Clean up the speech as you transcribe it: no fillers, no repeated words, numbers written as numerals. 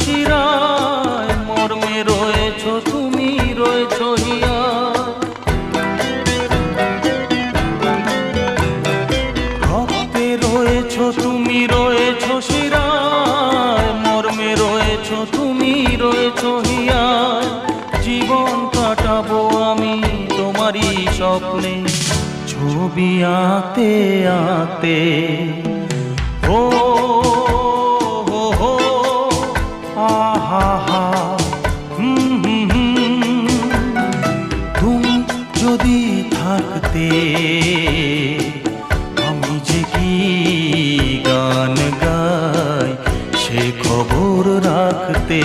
শিরায়, মর্মে রয়েছ তুমি, রয়েছ হিয়া। ভক্তে রয়েছ তুমি, রয়েছ শিরায়, মর্মে রয়েছ তুমি, রয়েছ হিয়া। জীবন কাটাবো আমি তোমারই স্বপ্নে, ছবি আঁকতে আঁকতে। ও হো হো, আহা হা, তুমি যদি থাকতে আমি যে কি গান গাই সে খবর রাখতে।